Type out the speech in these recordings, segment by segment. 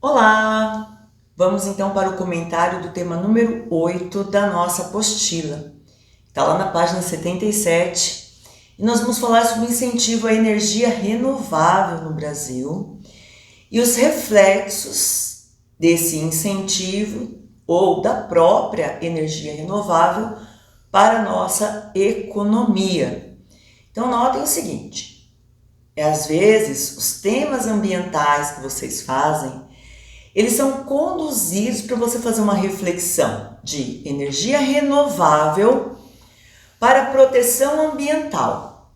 Olá! Vamos então para o comentário do tema número 8 da nossa apostila. Está lá na página 77 e nós vamos falar sobre o incentivo à energia renovável no Brasil e os reflexos desse incentivo ou da própria energia renovável para a nossa economia. Então notem o seguinte, às vezes os temas ambientais que vocês fazem eles são conduzidos para você fazer uma reflexão de energia renovável para proteção ambiental.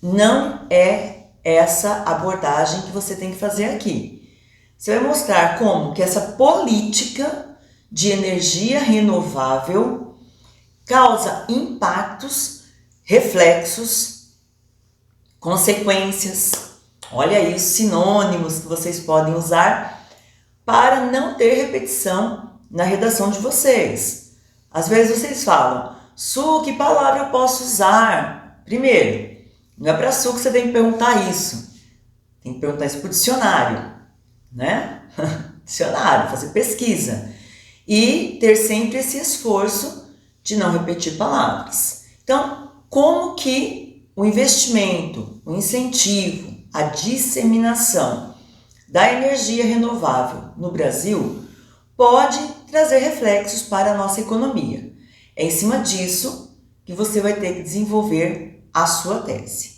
Não é essa abordagem que você tem que fazer aqui. Você vai mostrar como que essa política de energia renovável causa impactos, reflexos, consequências. Olha aí os sinônimos que vocês podem usar para não ter repetição na redação de vocês. Às vezes vocês falam, Su, que palavra eu posso usar? Primeiro, não é para Su que você tem que perguntar isso. Tem que perguntar isso para o dicionário, né? Dicionário, fazer pesquisa. E ter sempre esse esforço de não repetir palavras. Então, como que o investimento, o incentivo, a disseminação da energia renovável no Brasil pode trazer reflexos para a nossa economia. É em cima disso que você vai ter que desenvolver a sua tese.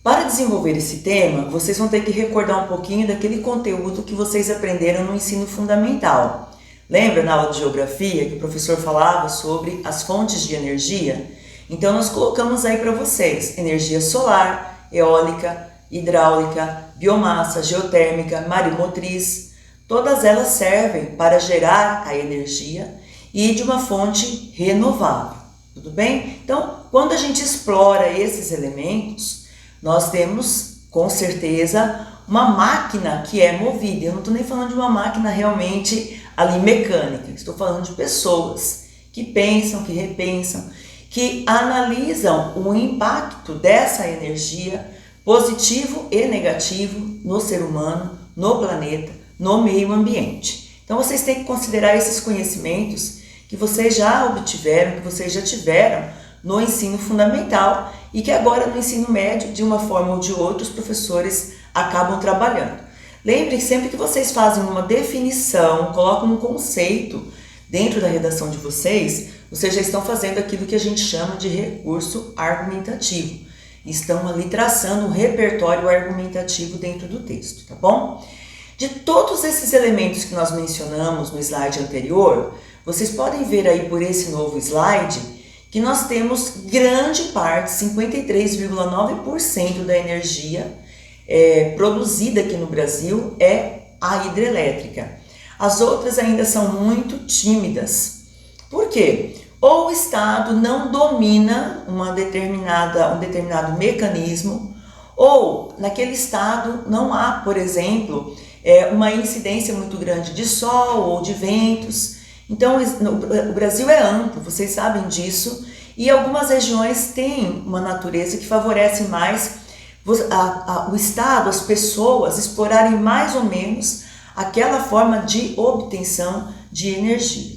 Para desenvolver esse tema, vocês vão ter que recordar um pouquinho daquele conteúdo que vocês aprenderam no ensino fundamental. Lembra na aula de geografia que o professor falava sobre as fontes de energia? Então nós colocamos aí para vocês energia solar, eólica, hidráulica, biomassa, geotérmica, maremotriz, todas elas servem para gerar a energia e de uma fonte renovável, tudo bem? Então, quando a gente explora esses elementos, nós temos, com certeza, uma máquina que é movida. Eu não estou nem falando de uma máquina realmente ali mecânica, estou falando de pessoas que pensam, que repensam, que analisam o impacto dessa energia positivo e negativo no ser humano, no planeta, no meio ambiente. Então vocês têm que considerar esses conhecimentos que vocês já obtiveram, que vocês já tiveram no ensino fundamental e que agora no ensino médio, de uma forma ou de outra, os professores acabam trabalhando. Lembrem sempre que vocês fazem uma definição, colocam um conceito dentro da redação de vocês já estão fazendo aquilo que a gente chama de recurso argumentativo. Estão ali traçando um repertório argumentativo dentro do texto, tá bom? De todos esses elementos que nós mencionamos no slide anterior, vocês podem ver aí por esse novo slide que nós temos grande parte, 53,9% da energia produzida aqui no Brasil é a hidrelétrica. As outras ainda são muito tímidas. Por quê? Ou o Estado não domina um determinado mecanismo, ou naquele Estado não há, por exemplo, uma incidência muito grande de sol ou de ventos. Então, o Brasil é amplo, vocês sabem disso, e algumas regiões têm uma natureza que favorece mais o Estado, as pessoas explorarem mais ou menos aquela forma de obtenção de energia.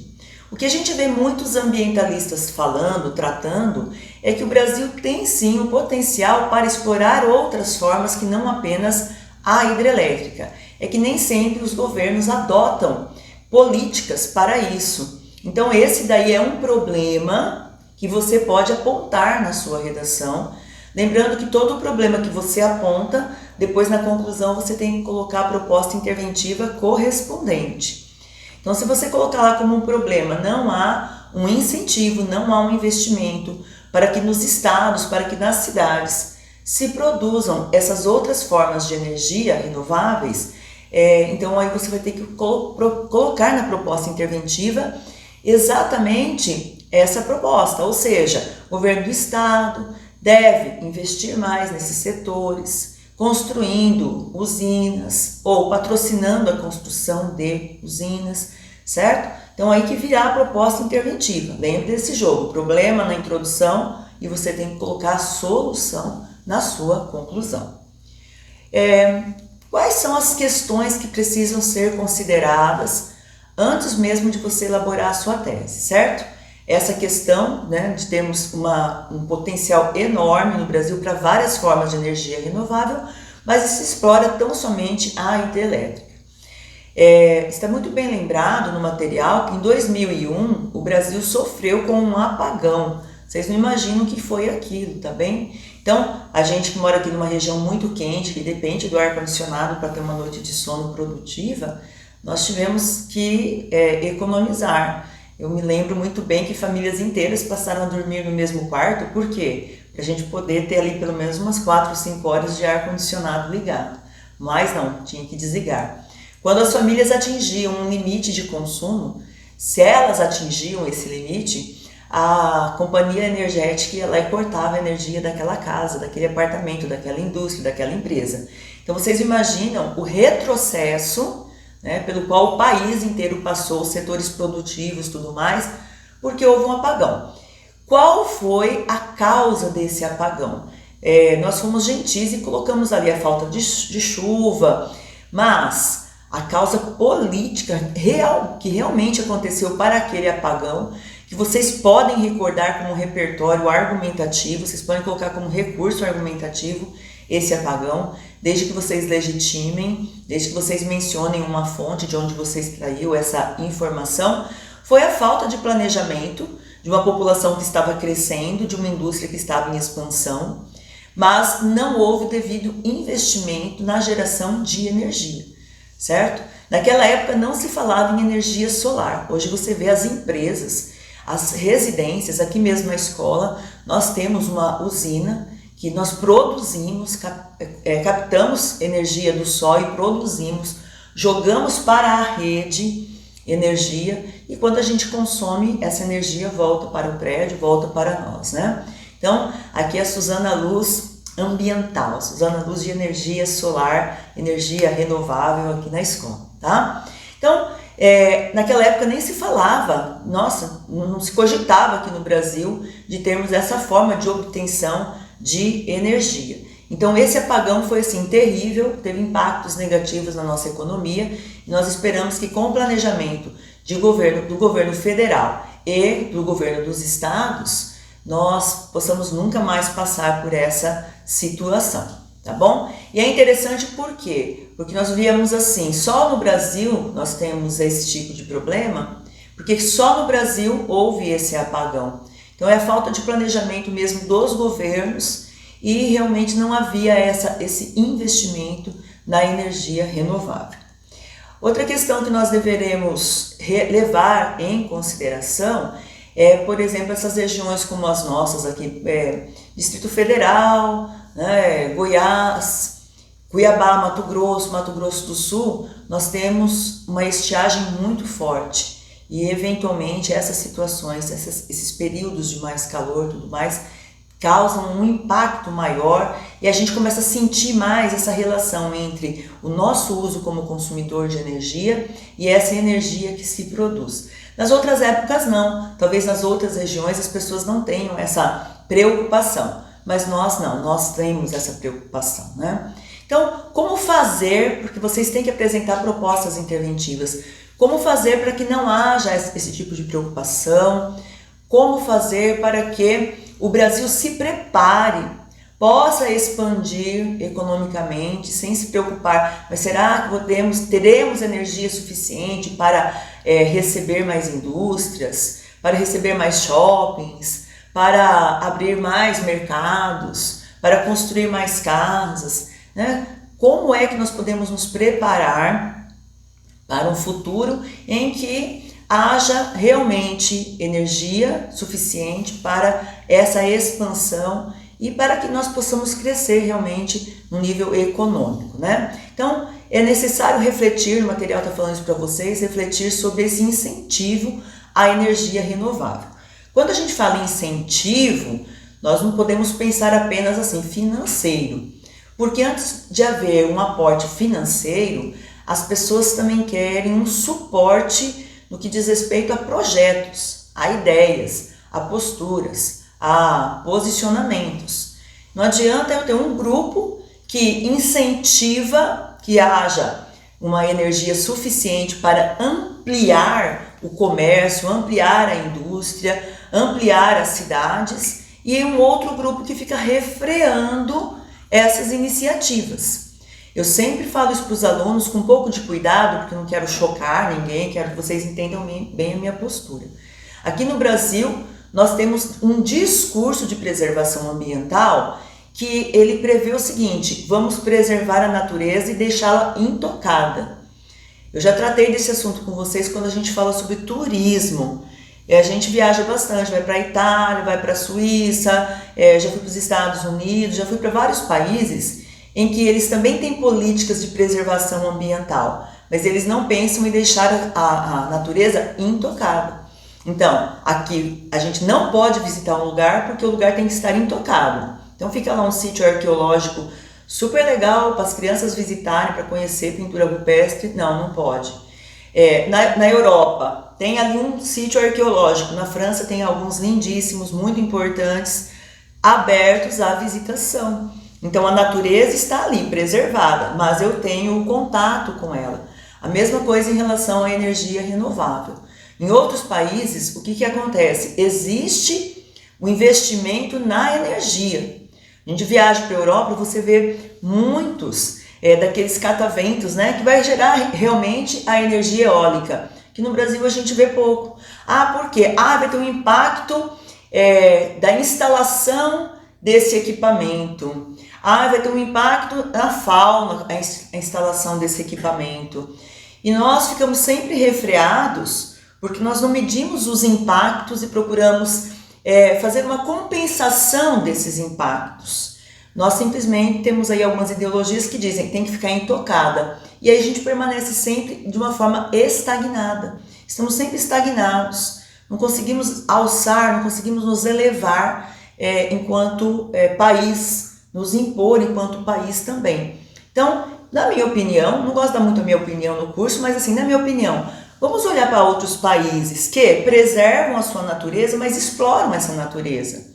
O que a gente vê muitos ambientalistas falando, tratando, é que o Brasil tem sim um potencial para explorar outras formas que não apenas a hidrelétrica. É que nem sempre os governos adotam políticas para isso. Então esse daí é um problema que você pode apontar na sua redação. Lembrando que todo o problema que você aponta, depois na conclusão você tem que colocar a proposta interventiva correspondente. Então, se você colocar lá como um problema, não há um incentivo, não há um investimento para que nos estados, para que nas cidades se produzam essas outras formas de energia renováveis, então aí você vai ter que colocar na proposta interventiva exatamente essa proposta, ou seja, o governo do estado deve investir mais nesses setores, construindo usinas ou patrocinando a construção de usinas, certo? Então aí que virá a proposta interventiva. Lembre desse jogo, problema na introdução e você tem que colocar a solução na sua conclusão. Quais são as questões que precisam ser consideradas antes mesmo de você elaborar a sua tese, certo? Essa questão, né, de termos um potencial enorme no Brasil para várias formas de energia renovável, mas se explora tão somente a hidrelétrica. Está muito bem lembrado no material que em 2001 o Brasil sofreu com um apagão. Vocês não imaginam o que foi aquilo, tá bem? Então, a gente que mora aqui numa região muito quente, que depende do ar-condicionado para ter uma noite de sono produtiva, nós tivemos que economizar. Eu me lembro muito bem que famílias inteiras passaram a dormir no mesmo quarto, por quê? Para a gente poder ter ali pelo menos umas 4 ou 5 horas de ar-condicionado ligado. Mas não, tinha que desligar. Quando as famílias atingiam um limite de consumo, se elas atingiam esse limite, a companhia energética ia lá e cortava a energia daquela casa, daquele apartamento, daquela indústria, daquela empresa. Então vocês imaginam o retrocesso, né, pelo qual o país inteiro passou, os setores produtivos e tudo mais, porque houve um apagão. Qual foi a causa desse apagão? Nós fomos gentis e colocamos ali a falta de chuva, mas a causa política real que realmente aconteceu para aquele apagão, que vocês podem recordar como repertório argumentativo, vocês podem colocar como recurso argumentativo esse apagão, desde que vocês legitimem, desde que vocês mencionem uma fonte de onde você extraiu essa informação, foi a falta de planejamento de uma população que estava crescendo, de uma indústria que estava em expansão, mas não houve devido investimento na geração de energia, certo? Naquela época não se falava em energia solar. Hoje você vê as empresas, as residências, aqui mesmo na escola, nós temos uma usina que nós produzimos, captamos energia do sol e produzimos, jogamos para a rede energia e quando a gente consome, essa energia volta para o prédio, volta para nós, né? Então, aqui é a Suzana Luz ambiental, Suzana Luz de energia solar, energia renovável aqui na escola, tá? Então, naquela época nem se falava, nossa, não se cogitava aqui no Brasil de termos essa forma de obtenção de energia. Então esse apagão foi assim terrível, teve impactos negativos na nossa economia e nós esperamos que com o planejamento do governo federal e do governo dos estados, nós possamos nunca mais passar por essa situação, tá bom? E é interessante por quê? Porque nós víamos assim, só no Brasil nós temos esse tipo de problema, porque só no Brasil houve esse apagão. Então é a falta de planejamento mesmo dos governos e realmente não havia esse investimento na energia renovável. Outra questão que nós deveremos levar em consideração é, por exemplo, essas regiões como as nossas aqui, Distrito Federal, né, Goiás, Cuiabá, Mato Grosso do Sul, nós temos uma estiagem muito forte. E, eventualmente, essas situações, esses períodos de mais calor e tudo mais, causam um impacto maior e a gente começa a sentir mais essa relação entre o nosso uso como consumidor de energia e essa energia que se produz. Nas outras épocas, não. Talvez nas outras regiões as pessoas não tenham essa preocupação, mas nós não, nós temos essa preocupação, né? Então, como fazer, porque vocês têm que apresentar propostas interventivas, como fazer para que não haja esse tipo de preocupação? Como fazer para que o Brasil se prepare, possa expandir economicamente, sem se preocupar, mas será que teremos energia suficiente para receber mais indústrias, para receber mais shoppings, para abrir mais mercados, para construir mais casas, né? Como é que nós podemos nos preparar para um futuro em que haja realmente energia suficiente para essa expansão e para que nós possamos crescer realmente no nível econômico, né? Então, é necessário refletir, o material está falando isso para vocês, refletir sobre esse incentivo à energia renovável. Quando a gente fala em incentivo, nós não podemos pensar apenas assim, financeiro, porque antes de haver um aporte financeiro, as pessoas também querem um suporte no que diz respeito a projetos, a ideias, a posturas, a posicionamentos. Não adianta eu ter um grupo que incentiva que haja uma energia suficiente para ampliar o comércio, ampliar a indústria, ampliar as cidades, e um outro grupo que fica refreando essas iniciativas. Eu sempre falo isso para os alunos com um pouco de cuidado, porque eu não quero chocar ninguém, quero que vocês entendam bem a minha postura. Aqui no Brasil, nós temos um discurso de preservação ambiental que ele prevê o seguinte: vamos preservar a natureza e deixá-la intocada. Eu já tratei desse assunto com vocês quando a gente fala sobre turismo. A gente viaja bastante, vai para a Itália, vai para a Suíça, já fui para os Estados Unidos, já fui para vários países em que eles também têm políticas de preservação ambiental, mas eles não pensam em deixar a natureza intocada. Então, aqui a gente não pode visitar um lugar porque o lugar tem que estar intocado. Então fica lá um sítio arqueológico super legal para as crianças visitarem, para conhecer pintura rupestre. Não pode. Na Europa tem ali um sítio arqueológico, na França tem alguns lindíssimos, muito importantes, abertos à visitação. Então a natureza está ali, preservada, mas eu tenho contato com ela. A mesma coisa em relação à energia renovável. Em outros países, o que acontece? Existe o investimento na energia. A gente viaja para a Europa, você vê muitos daqueles cataventos, né, que vai gerar realmente a energia eólica, que no Brasil a gente vê pouco. Por quê? Vai ter um impacto da instalação desse equipamento. Vai ter um impacto na fauna, a instalação desse equipamento. E nós ficamos sempre refreados, porque nós não medimos os impactos e procuramos fazer uma compensação desses impactos. Nós simplesmente temos aí algumas ideologias que dizem que tem que ficar intocada. E aí a gente permanece sempre de uma forma estagnada. Estamos sempre estagnados. Não conseguimos alçar, não conseguimos nos elevar enquanto país, nos impor enquanto país também. Então, na minha opinião, não gosto de dar muito a minha opinião no curso, mas assim, na minha opinião, vamos olhar para outros países que preservam a sua natureza, mas exploram essa natureza.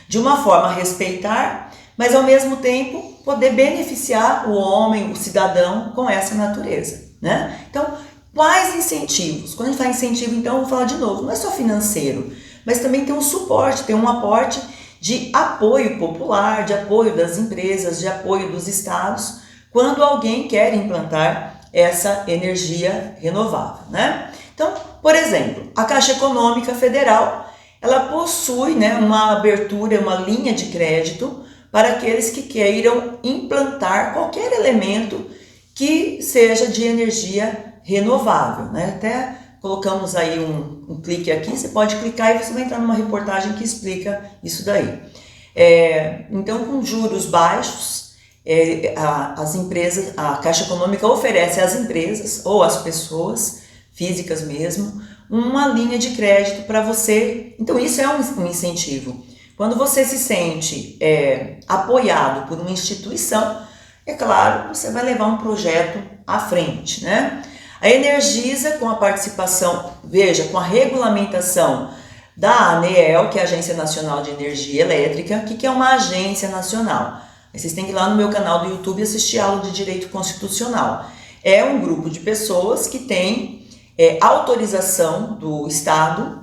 De uma forma a respeitar, mas ao mesmo tempo poder beneficiar o homem, o cidadão com essa natureza, né? Então, quais incentivos? Quando a gente fala incentivo, então, vou falar de novo, não é só financeiro, mas também tem um suporte, tem um aporte de apoio popular, de apoio das empresas, de apoio dos estados, quando alguém quer implantar essa energia renovável, né? Então, por exemplo, a Caixa Econômica Federal, ela possui, né, uma abertura, uma linha de crédito para aqueles que queiram implantar qualquer elemento que seja de energia renovável, né? Até colocamos aí um clique aqui, você pode clicar e você vai entrar numa reportagem que explica isso daí. Então, com juros baixos, as empresas, a Caixa Econômica oferece às empresas ou às pessoas físicas mesmo uma linha de crédito para você. Então isso é um incentivo. Quando você se sente apoiado por uma instituição, é claro, você vai levar um projeto à frente, né? A Energisa, com a participação, veja, com a regulamentação da ANEEL, que é a Agência Nacional de Energia Elétrica, que é uma agência nacional. Vocês têm que ir lá no meu canal do YouTube assistir a aula de Direito Constitucional. É um grupo de pessoas que tem autorização do Estado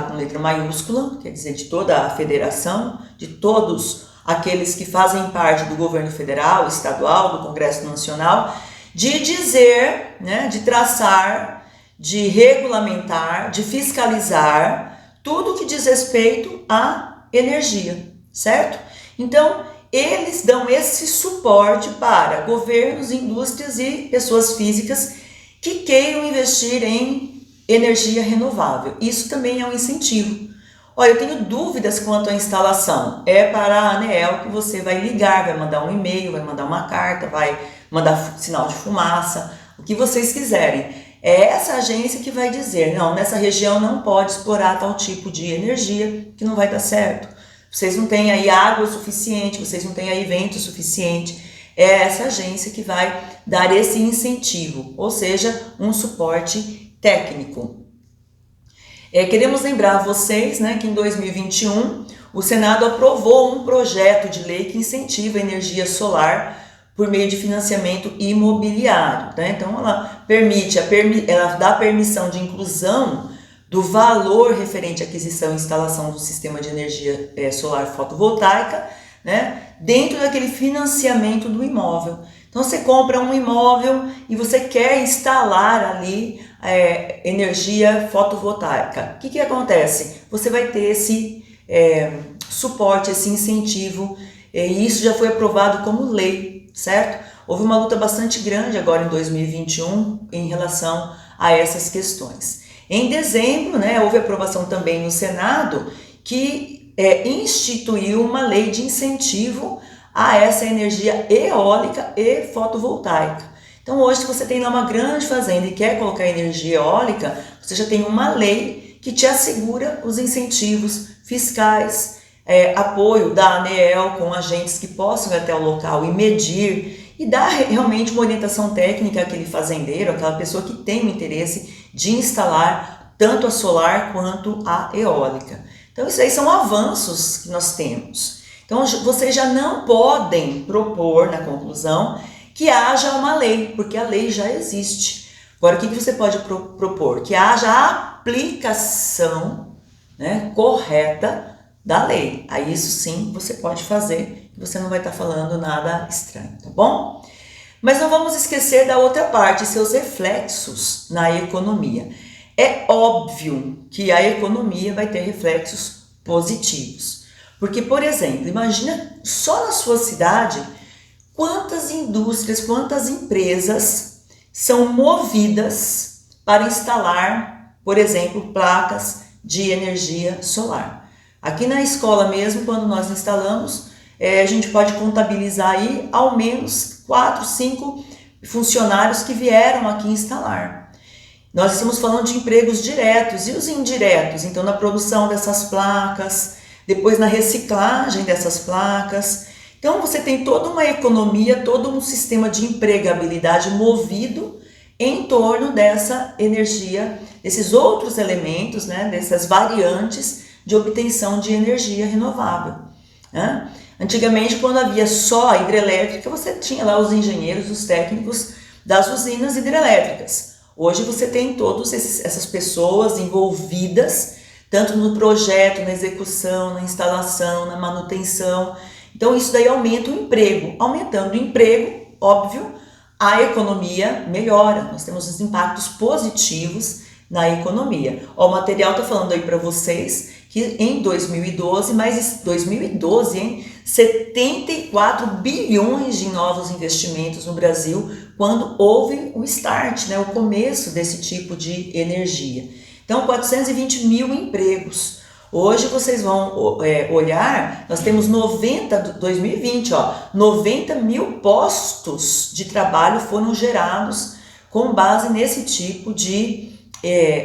com letra maiúscula, quer dizer, de toda a federação, de todos aqueles que fazem parte do governo federal, estadual, do Congresso Nacional, de dizer, né, de traçar, de regulamentar, de fiscalizar tudo que diz respeito à energia, certo? Então, eles dão esse suporte para governos, indústrias e pessoas físicas que queiram investir em energia renovável. Isso também é um incentivo. Olha, eu tenho dúvidas quanto à instalação. É para a ANEEL que você vai ligar, vai mandar um e-mail, vai mandar uma carta, vai mandar sinal de fumaça, o que vocês quiserem. É essa agência que vai dizer, não, nessa região não pode explorar tal tipo de energia que não vai dar certo. Vocês não têm aí água suficiente, vocês não têm aí vento suficiente. É essa agência que vai dar esse incentivo, ou seja, um suporte técnico. Queremos lembrar vocês, né, que em 2021 o Senado aprovou um projeto de lei que incentiva a energia solar por meio de financiamento imobiliário, né? Então ela ela dá permissão de inclusão do valor referente à aquisição e instalação do sistema de energia solar fotovoltaica, né, dentro daquele financiamento do imóvel. Então você compra um imóvel e você quer instalar ali energia fotovoltaica. O que acontece? Você vai ter esse suporte, esse incentivo, e isso já foi aprovado como lei, certo? Houve uma luta bastante grande agora em 2021 em relação a essas questões. Em dezembro, né, houve aprovação também no Senado que instituiu uma lei de incentivo a essa energia eólica e fotovoltaica. Então hoje, se você tem lá uma grande fazenda e quer colocar energia eólica, você já tem uma lei que te assegura os incentivos fiscais, apoio da ANEEL com agentes que possam ir até o local e medir e dar realmente uma orientação técnica àquele fazendeiro, àquela pessoa que tem o interesse de instalar tanto a solar quanto a eólica. Então isso aí são avanços que nós temos. Então vocês já não podem propor na conclusão que haja uma lei, porque a lei já existe. Agora o que você pode propor? Que haja a aplicação, né, correta da lei. Aí isso sim você pode fazer, você não vai estar falando nada estranho, tá bom? Mas não vamos esquecer da outra parte, seus reflexos na economia. É óbvio que a economia vai ter reflexos positivos. Porque, por exemplo, imagina só na sua cidade quantas indústrias, quantas empresas são movidas para instalar, por exemplo, placas de energia solar. Aqui na escola mesmo, quando nós instalamos, a gente pode contabilizar aí ao menos 4, 5 funcionários que vieram aqui instalar. Nós estamos falando de empregos diretos e os indiretos, então na produção dessas placas, depois na reciclagem dessas placas. Então você tem toda uma economia, todo um sistema de empregabilidade movido em torno dessa energia, desses outros elementos, né, dessas variantes de obtenção de energia renovável, né? Antigamente, quando havia só a hidrelétrica, você tinha lá os engenheiros, os técnicos das usinas hidrelétricas. Hoje você tem todas essas pessoas envolvidas, tanto no projeto, na execução, na instalação, na manutenção. Então isso daí aumenta o emprego. Aumentando o emprego, óbvio, a economia melhora. Nós temos os impactos positivos na economia. Ó, o material está falando aí para vocês que em 2012, mas 2012, hein, 74 bilhões de novos investimentos no Brasil, quando houve o start, né, o começo desse tipo de energia. Então, 420 mil empregos. Hoje vocês vão olhar, nós temos 2020, ó, 90 mil postos de trabalho foram gerados com base nesse tipo de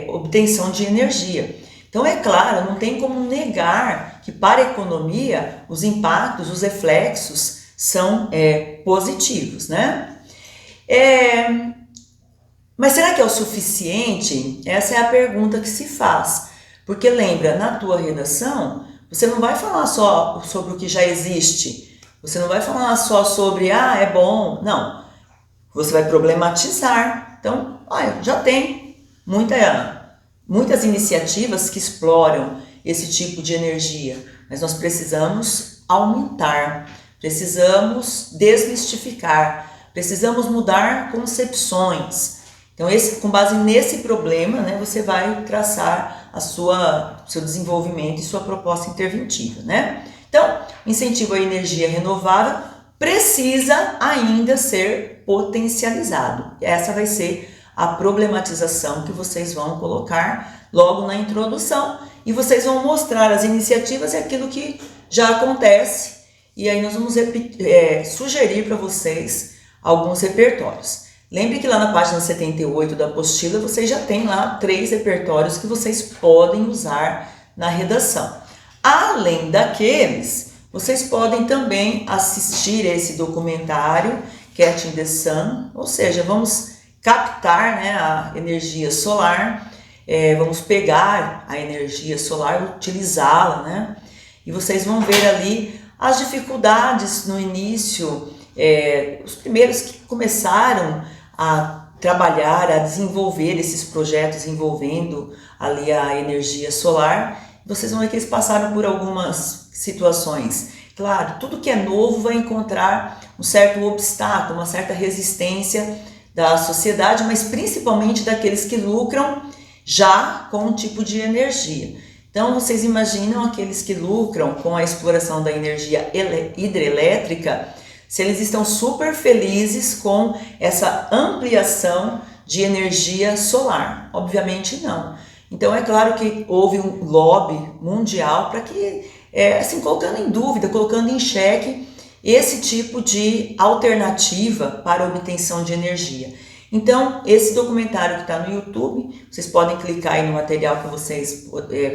obtenção de energia. Então é claro, não tem como negar que para a economia os impactos, os reflexos são positivos, né? Mas será que é o suficiente? Essa é a pergunta que se faz. Porque lembra, na tua redação, você não vai falar só sobre o que já existe. Você não vai falar só sobre, é bom. Não. Você vai problematizar. Então, olha, já tem muitas iniciativas que exploram esse tipo de energia. Mas nós precisamos aumentar, precisamos desmistificar, precisamos mudar concepções. Então, com base nesse problema, né, você vai traçar seu desenvolvimento e sua proposta interventiva, né? Então, incentivo à energia renovável precisa ainda ser potencializado. Essa vai ser a problematização que vocês vão colocar logo na introdução e vocês vão mostrar as iniciativas e aquilo que já acontece e aí nós vamos sugerir para vocês alguns repertórios. Lembre que lá na página 78 da apostila vocês já tem lá 3 repertórios que vocês podem usar na redação. Além daqueles, vocês podem também assistir esse documentário Catching the Sun, ou seja, vamos captar, né, a energia solar, vamos pegar a energia solar, utilizá-la, né? E vocês vão ver ali as dificuldades no início os primeiros que começaram a trabalhar, a desenvolver esses projetos envolvendo ali a energia solar. Vocês vão ver que eles passaram por algumas situações. Claro, tudo que é novo vai encontrar um certo obstáculo, uma certa resistência da sociedade, mas principalmente daqueles que lucram já com um tipo de energia. Então, vocês imaginam aqueles que lucram com a exploração da energia hidrelétrica, se eles estão super felizes com essa ampliação de energia solar? Obviamente não. Então, é claro que houve um lobby mundial para que, assim, colocando em dúvida, colocando em xeque esse tipo de alternativa para a obtenção de energia. Então, esse documentário que está no YouTube, vocês podem clicar aí no material que vocês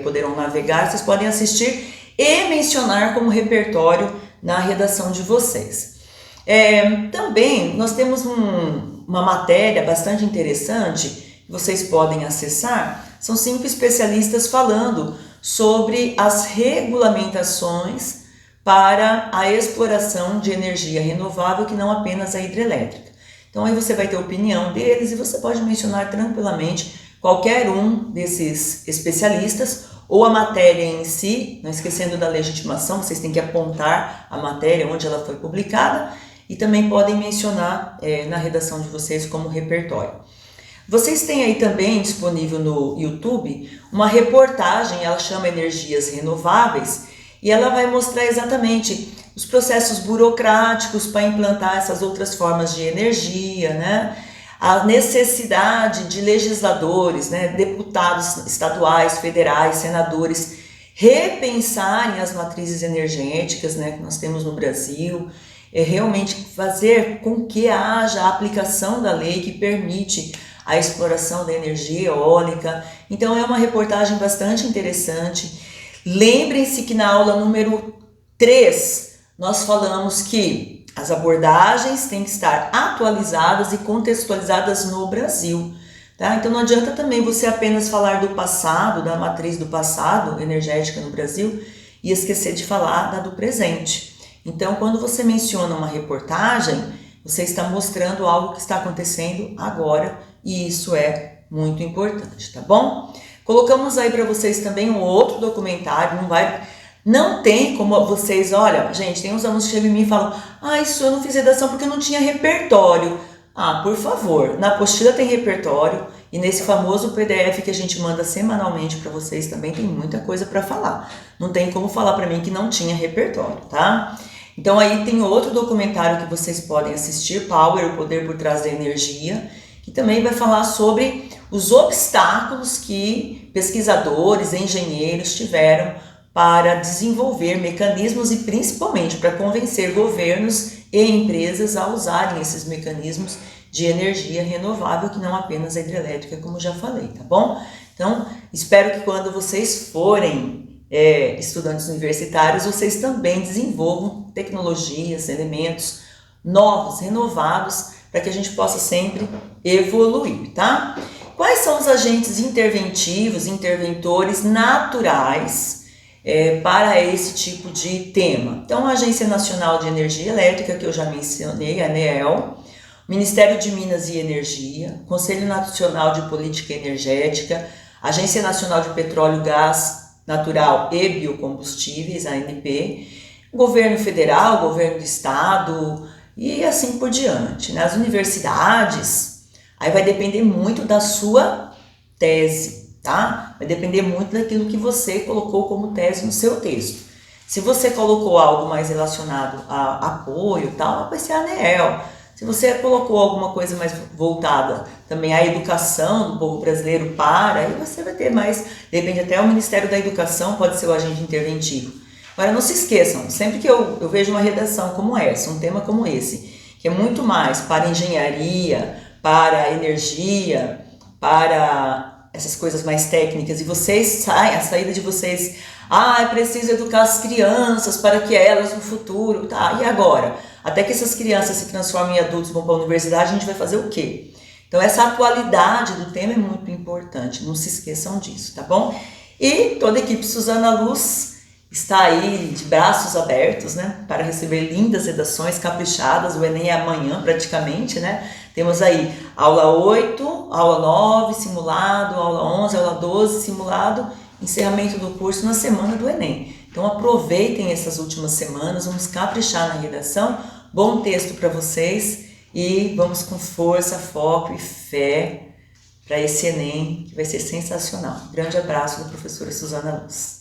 poderão navegar, vocês podem assistir e mencionar como repertório na redação de vocês. Também nós temos uma matéria bastante interessante que vocês podem acessar. São 5 especialistas falando sobre as regulamentações para a exploração de energia renovável, que não apenas a hidrelétrica. Então aí você vai ter a opinião deles e você pode mencionar tranquilamente qualquer um desses especialistas ou a matéria em si, não esquecendo da legitimação, vocês têm que apontar a matéria onde ela foi publicada e também podem mencionar na redação de vocês como repertório. Vocês têm aí também disponível no YouTube uma reportagem, ela chama Energias Renováveis, e ela vai mostrar exatamente os processos burocráticos para implantar essas outras formas de energia, né? A necessidade de legisladores, né, deputados estaduais, federais, senadores, repensarem as matrizes energéticas, né, que nós temos no Brasil, realmente fazer com que haja a aplicação da lei que permite a exploração da energia eólica. Então é uma reportagem bastante interessante. Lembrem-se que na aula número 3 nós falamos que as abordagens têm que estar atualizadas e contextualizadas no Brasil, tá? Então não adianta também você apenas falar do passado, da matriz do passado energética no Brasil e esquecer de falar da do presente. Então quando você menciona uma reportagem, você está mostrando algo que está acontecendo agora e isso é muito importante, tá bom? Colocamos aí para vocês também um outro documentário, não tem como vocês, olha, gente, tem uns alunos que chegam em mim e falam, isso eu não fiz redação porque eu não tinha repertório. Por favor, na apostila tem repertório e nesse famoso PDF que a gente manda semanalmente para vocês também tem muita coisa para falar. Não tem como falar para mim que não tinha repertório, tá? Então aí tem outro documentário que vocês podem assistir, Power, o poder por trás da energia, que também vai falar sobre os obstáculos que pesquisadores, engenheiros tiveram para desenvolver mecanismos e principalmente para convencer governos e empresas a usarem esses mecanismos de energia renovável, que não apenas a hidrelétrica, como já falei, tá bom? Então, espero que quando vocês forem estudantes universitários, vocês também desenvolvam tecnologias, elementos novos, renovados, para que a gente possa sempre evoluir, tá? Quais são os agentes interventivos, interventores naturais para esse tipo de tema? Então, a Agência Nacional de Energia Elétrica, que eu já mencionei, a ANEEL, Ministério de Minas e Energia, Conselho Nacional de Política Energética, Agência Nacional de Petróleo, Gás Natural e Biocombustíveis, ANP, Governo Federal, Governo do Estado e assim por diante. Nas universidades, aí vai depender muito da sua tese, tá? Vai depender muito daquilo que você colocou como tese no seu texto. Se você colocou algo mais relacionado a apoio e tal, vai ser a ANEEL. Se você colocou alguma coisa mais voltada também à educação do povo brasileiro aí você vai ter mais, depende até o Ministério da Educação, pode ser o agente interventivo. Agora não se esqueçam, sempre que eu vejo uma redação como essa, um tema como esse, que é muito mais para engenharia, para energia, para essas coisas mais técnicas, e vocês a saída de vocês, é preciso educar as crianças para que elas no futuro, tá, e agora? Até que essas crianças se transformem em adultos e vão para a universidade, a gente vai fazer o quê? Então essa atualidade do tema é muito importante, não se esqueçam disso, tá bom? E toda a equipe Suzana Luz está aí de braços abertos, né, para receber lindas redações caprichadas. O Enem é amanhã praticamente, né? Temos aí aula 8, aula 9, simulado, aula 11, aula 12, simulado, encerramento do curso na semana do Enem. Então aproveitem essas últimas semanas, vamos caprichar na redação. Bom texto para vocês e vamos com força, foco e fé para esse Enem, que vai ser sensacional. Grande abraço da professora Suzana Luz.